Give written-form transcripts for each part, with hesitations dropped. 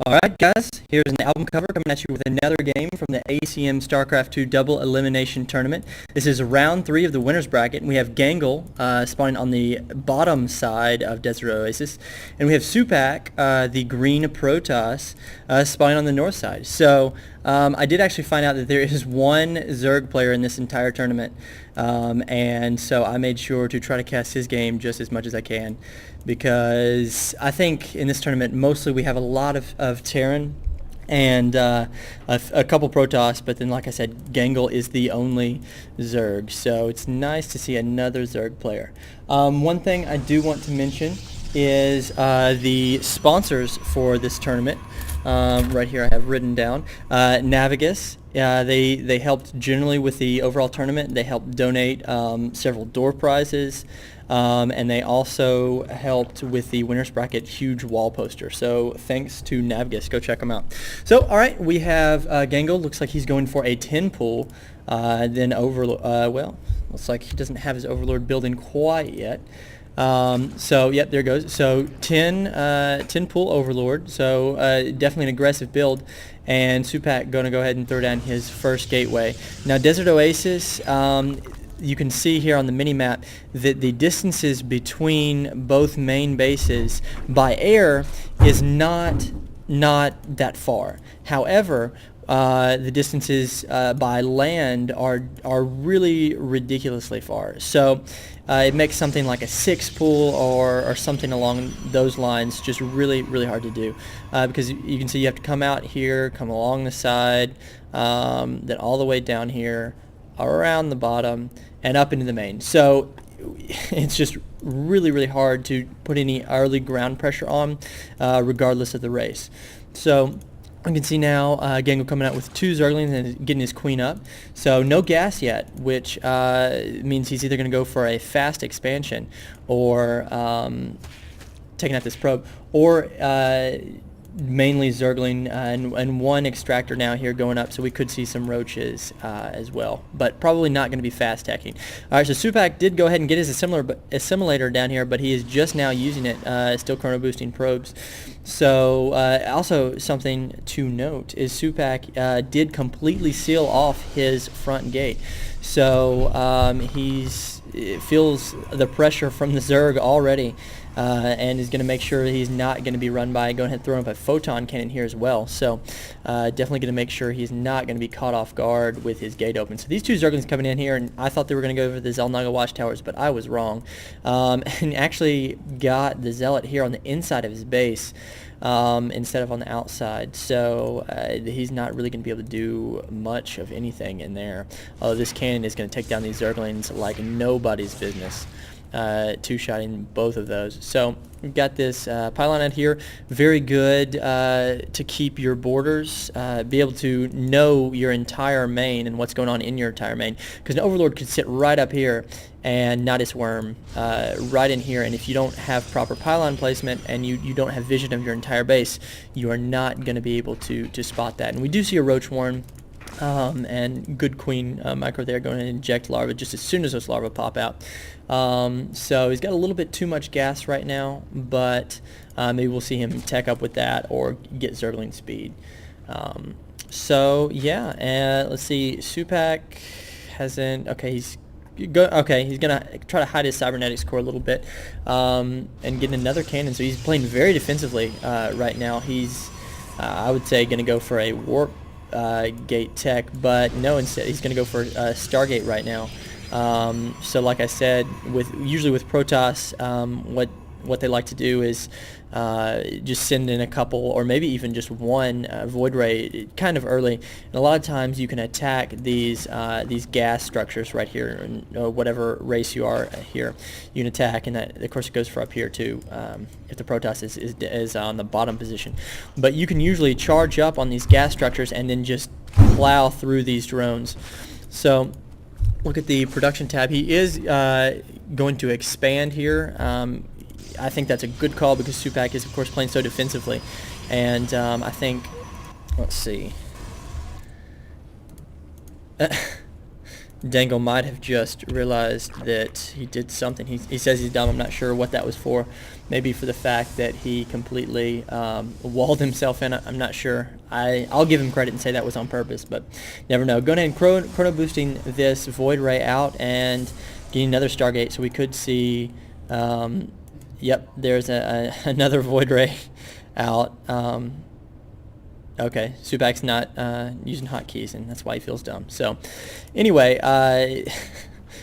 Alright guys, here's an album cover coming at you with another game from the ACM Starcraft 2 Double Elimination Tournament. This is round 3 of the winner's bracket, and we have Gangle spawning on the bottom side of Desert Oasis, and we have Supak, the green Protoss, spawning on the north side. So I did actually find out that there is one Zerg player in this entire tournament, and so I made sure to try to cast his game just as much as I can, because I think in this tournament mostly we have a lot of Terran and a couple Protoss, but then like I said, Gangle is the only Zerg, so it's nice to see another Zerg player. One thing I do want to mention is the sponsors for this tournament. Right here I have written down Navigus. They helped generally with the overall tournament. They helped donate several door prizes, and they also helped with the winner's bracket huge wall poster. So thanks to Navigus. Go check them out. So alright, we have Gangle. Looks like he's going for a 10 pull. Then well, looks like he doesn't have his Overlord building quite yet. So yep, there goes. So 10 pull Overlord. So definitely an aggressive build. And Supak going to go ahead and throw down his first gateway. Now Desert Oasis, you can see here on the mini-map that the distances between both main bases by air is not that far. However, the distances by land are really ridiculously far. So it makes something like a 6 pull or something along those lines just really hard to do, because you can see you have to come out here, come along the side, then all the way down here, around the bottom, and up into the main. So it's just really hard to put any early ground pressure on, regardless of the race. So you can see now Gangle coming out with 2 Zerglings and getting his queen up. So no gas yet, which means he's either going to go for a fast expansion or taking out this probe, or mainly Zergling and 1 extractor now here going up, so we could see some roaches as well, but probably not going to be fast hacking. Alright, so Supak did go ahead and get his assimilator down here, but he is just now using it, still chrono boosting probes. So also something to note is Supak did completely seal off his front gate, so feels the pressure from the Zerg already, and is going to make sure he's not going to be run by. Go ahead and throw up a photon cannon here as well. So definitely going to make sure he's not going to be caught off guard with his gate open. So these 2 Zerglings coming in here, and I thought they were going to go over the Zelnaga watchtowers, but I was wrong, and actually got the Zealot here on the inside of his base instead of on the outside. So he's not really going to be able to do much of anything in there. This cannon is going to take down these Zerglings like nobody's business. 2-shotting both of those. So we've got this pylon out here, very good to keep your borders, be able to know your entire main and what's going on in your entire main, because an Overlord could sit right up here and Nidus Worm right in here, and if you don't have proper pylon placement and you don't have vision of your entire base, you are not going to be able to spot that. And we do see a Roach Warren and good queen micro there going to inject larvae just as soon as those larvae pop out. So he's got a little bit too much gas right now, but maybe we'll see him tech up with that or get Zergling speed. So yeah, let's see, Supak hasn't, okay, he's gonna try to hide his cybernetics core a little bit, and get another cannon. So he's playing very defensively right now. He's I would say gonna go for a warp gate tech, but no, instead he's going to go for Stargate right now. So like I said, usually with Protoss, what they like to do is just send in a couple, or maybe even just 1 Void Ray kind of early. And a lot of times you can attack these gas structures right here, or whatever race you are here, you can attack, and that, of course, it goes for up here too, if the Protoss is on the bottom position. But you can usually charge up on these gas structures and then just plow through these drones. So look at the production tab. He is going to expand here. I think that's a good call, because Supak is, of course, playing so defensively. And I think, let's see. Dangle might have just realized that he did something. He says he's dumb. I'm not sure what that was for. Maybe for the fact that he completely walled himself in. I'm not sure. I'll give him credit and say that was on purpose, but never know. Going ahead and chrono boosting this Void Ray out and getting another Stargate, so we could see, yep, there's another Void Ray out. Okay, Supak's not using hotkeys, and that's why he feels dumb. So, anyway,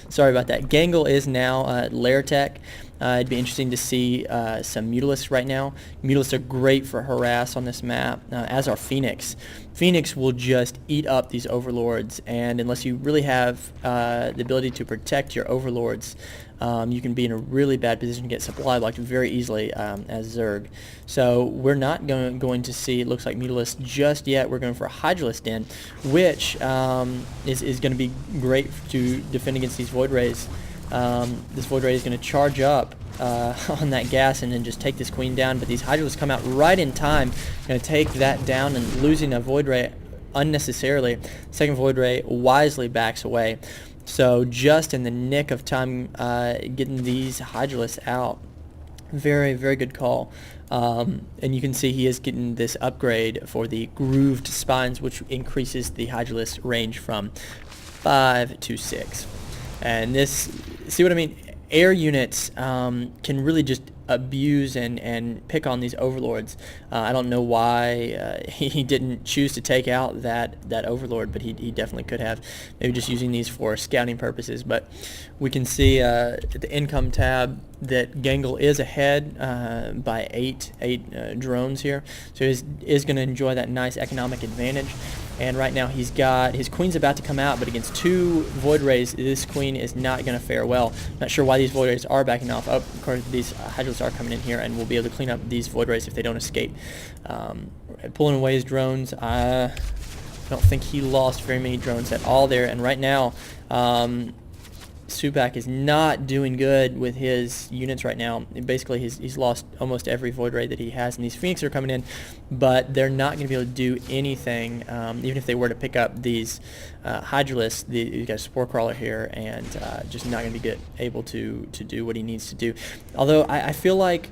sorry about that. Gangle is now Lair Tech. It'd be interesting to see some Mutalisks right now. Mutalisks are great for harass on this map, as are Phoenix. Phoenix will just eat up these Overlords, and unless you really have the ability to protect your Overlords, you can be in a really bad position to get supply blocked very easily as Zerg. So we're not going to see, it looks like Mutalisks just yet. We're going for a Hydralisk Den, which is going to be great to defend against these Void Rays. This Void Ray is going to charge up on that gas and then just take this Queen down, but these Hydralisks come out right in time, going to take that down, and losing a Void Ray unnecessarily. Second Void Ray wisely backs away. So just in the nick of time getting these Hydralisks out. Very, very good call. And you can see he is getting this upgrade for the grooved spines, which increases the Hydralisk range from 5 to 6. And this, see what I mean? Air units can really just abuse and pick on these Overlords. I don't know why he didn't choose to take out that Overlord, but he definitely could have. Maybe just using these for scouting purposes. But we can see at the income tab that Gangle is ahead by eight drones here. So he is going to enjoy that nice economic advantage. And right now he's got, his Queen's about to come out, but against 2 Void Rays, this Queen is not going to fare well. Not sure why these Void Rays are backing off. Oh, of course, these Hydralisks are coming in here, and we'll be able to clean up these Void Rays if they don't escape. Pulling away his drones, I don't think he lost very many drones at all there. And right now, Supak is not doing good with his units right now. Basically, he's lost almost every Void Ray that he has, and these Phoenix are coming in, but they're not going to be able to do anything, even if they were to pick up these Hydralisks. You got a Spore Crawler here, and just not going to be able to do what he needs to do. Although I feel like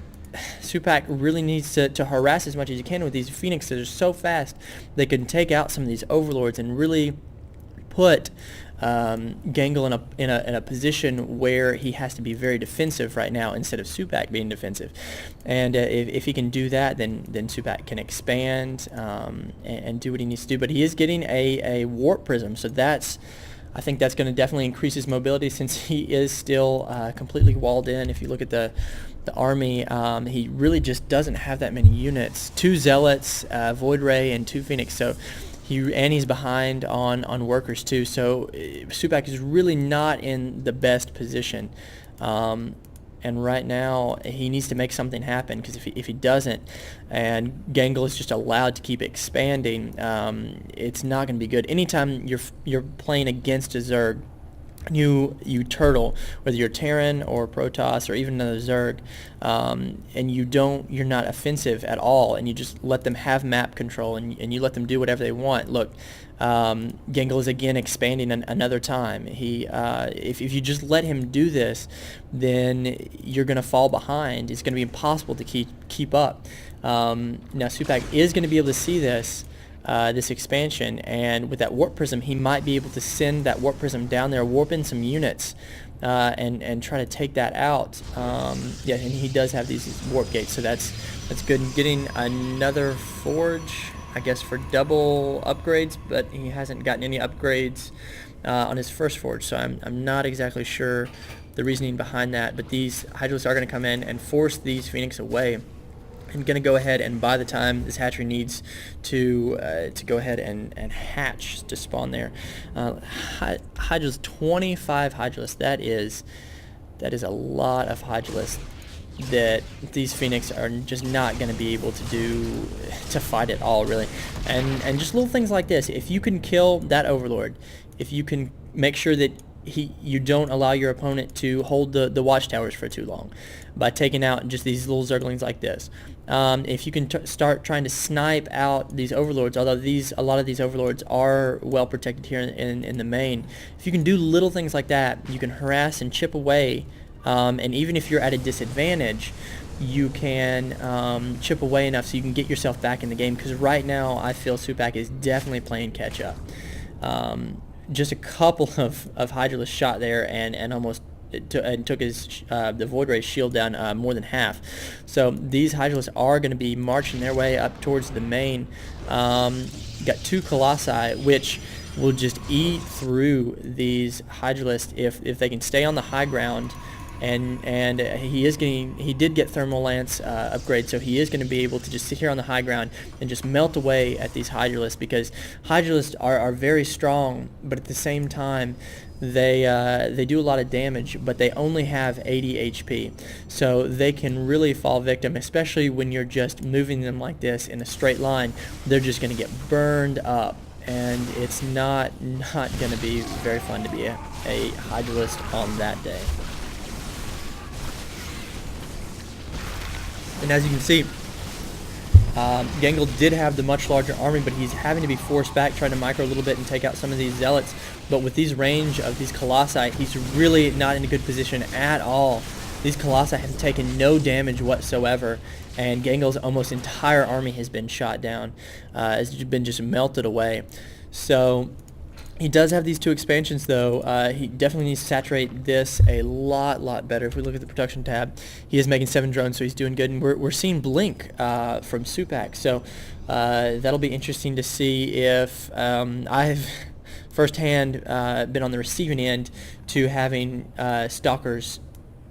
Supak really needs to harass as much as he can with these Phoenix that are so fast. They can take out some of these Overlords and really put Gangle in a position where he has to be very defensive right now instead of Supak being defensive. And if he can do that, then Supak can expand and do what he needs to do. But he is getting a Warp Prism, so I think that's going to definitely increase his mobility since he is still completely walled in. If you look at the army, he really just doesn't have that many units. 2 Zealots, Void Ray, and 2 Phoenix. So he's behind on workers too. So Supak is really not in the best position. And right now he needs to make something happen, because if he doesn't, and Gangle is just allowed to keep expanding, it's not going to be good. Anytime you're playing against a Zerg, you turtle, whether you're Terran or Protoss or even another Zerg, and you're not offensive at all, and you just let them have map control, and you let them do whatever they want. Look, Gangle is again expanding another time. If you just let him do this, then you're going to fall behind. It's going to be impossible to keep up. Now Supak is going to be able to see this expansion, and with that Warp Prism, he might be able to send that Warp Prism down there, warp in some units, and try to take that out. Yeah, and he does have these warp gates, so that's good. Getting another forge, I guess, for double upgrades, but he hasn't gotten any upgrades on his first forge, so I'm not exactly sure the reasoning behind that. But these Hydralisks are going to come in and force these Phoenix away. I'm going to go ahead, and by the time this hatchery needs to go ahead and hatch to spawn there, Hydralisks, 25 Hydralisks, that is a lot of Hydralisks that these Phoenix are just not going to be able to fight at all, really. And just little things like this, if you can kill that Overlord, if you can make sure that you don't allow your opponent to hold the watchtowers for too long by taking out just these little Zerglings like this. if you can start trying to snipe out these overlords, although a lot of these overlords are well protected here in the main, if you can do little things like that, you can harass and chip away, and even if you're at a disadvantage, you can chip away enough so you can get yourself back in the game, because right now I feel Supak is definitely playing catch up. Just a couple of Hydralisk shot there and almost took his the Void Ray shield down more than half. So these Hydralisks are going to be marching their way up towards the main. Got 2 Colossi, which will just eat through these Hydralisks if they can stay on the high ground. And he did get Thermal Lance upgrade, so he is going to be able to just sit here on the high ground and just melt away at these Hydralisks, because Hydralisks are very strong, but at the same time they do a lot of damage, but they only have 80 HP, so they can really fall victim, especially when you're just moving them like this in a straight line. They're just going to get burned up, and it's not going to be very fun to be a Hydralisk on that day. And as you can see, Gangle did have the much larger army, but he's having to be forced back, trying to micro a little bit and take out some of these Zealots. But with these range of these Colossi, he's really not in a good position at all. These Colossi have taken no damage whatsoever, and Gangle's almost entire army has been shot down, has been just melted away. So he does have these 2 expansions, though. He definitely needs to saturate this a lot better. If we look at the production tab, he is making 7 drones, so he's doing good. And we're seeing Blink from Supak, so that'll be interesting to see if I've firsthand been on the receiving end to having stalkers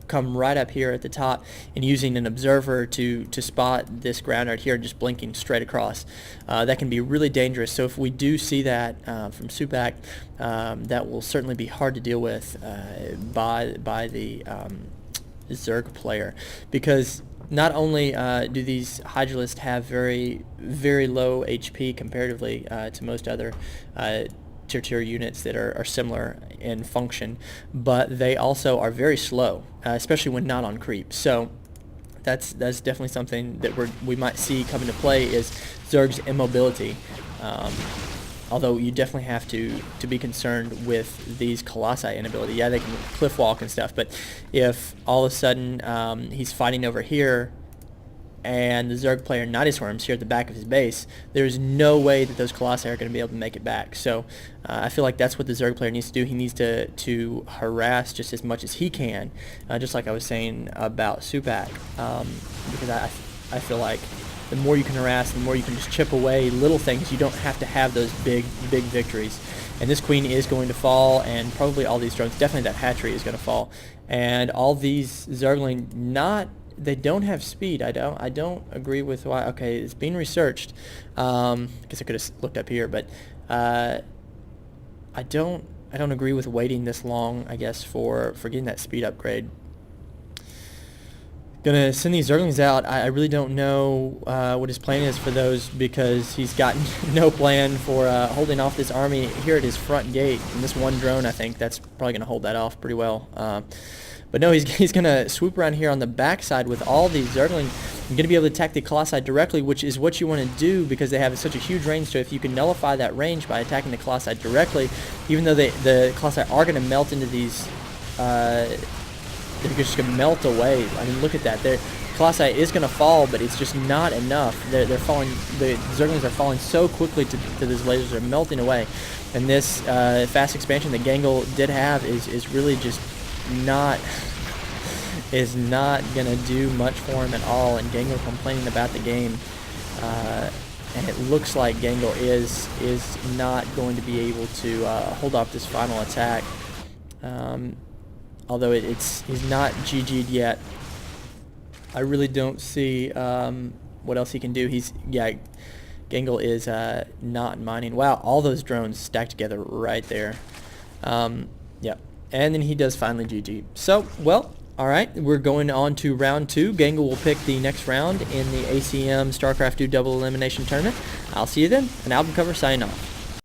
come right up here at the top and using an observer to spot this ground right here, just blinking straight across. That can be really dangerous. So if we do see that from Supak, that will certainly be hard to deal with by the Zerg player, because not only do these Hydralisks have very low HP comparatively to most other tier units that are similar in function, but they also are very slow, especially when not on creep. So that's definitely something that we might see come into play, is Zerg's immobility. Although you definitely have to be concerned with these Colossi inability. Yeah, they can cliff walk and stuff, but if all of a sudden he's fighting over here and the Zerg player Nidusworm's here at the back of his base, there's no way that those Colossi are going to be able to make it back. So I feel like that's what the Zerg player needs to do. He needs to harass just as much as he can, just like I was saying about Supak, because I feel like the more you can harass, the more you can just chip away little things. You don't have to have those big victories. And this queen is going to fall, and probably all these drones, definitely that hatchery is going to fall. And all these Zergling, they don't have speed. I don't agree with why. Okay, it's being researched. I guess I could have looked up here, but I don't agree with waiting this long, I guess, for getting that speed upgrade. Gonna send these Zerglings out. I really don't know what his plan is for those, because he's got no plan for holding off this army here at his front gate. And this one drone, I think that's probably gonna hold that off pretty well. But no, he's going to swoop around here on the backside with all these Zerglings. You're going to be able to attack the Colossi directly, which is what you want to do, because they have such a huge range. So if you can nullify that range by attacking the Colossi directly, even though the Colossi are going to melt into these, they're just going to melt away. I mean, look at that. The Colossi is going to fall, but it's just not enough. They're falling. The Zerglings are falling so quickly to these lasers. They're melting away. And this fast expansion that Gangle did have is really just not gonna do much for him at all. And Gangle complaining about the game, and it looks like Gangle is not going to be able to hold off this final attack, although he's not GG'd yet. I really don't see what else he can do. Gangle is not mining. Wow, all those drones stacked together right there. Yep. And then he does finally GG. So, well, alright, we're going on to round 2. Gangle will pick the next round in the ACM Starcraft 2 Double Elimination Tournament. I'll see you then. An album cover signing off.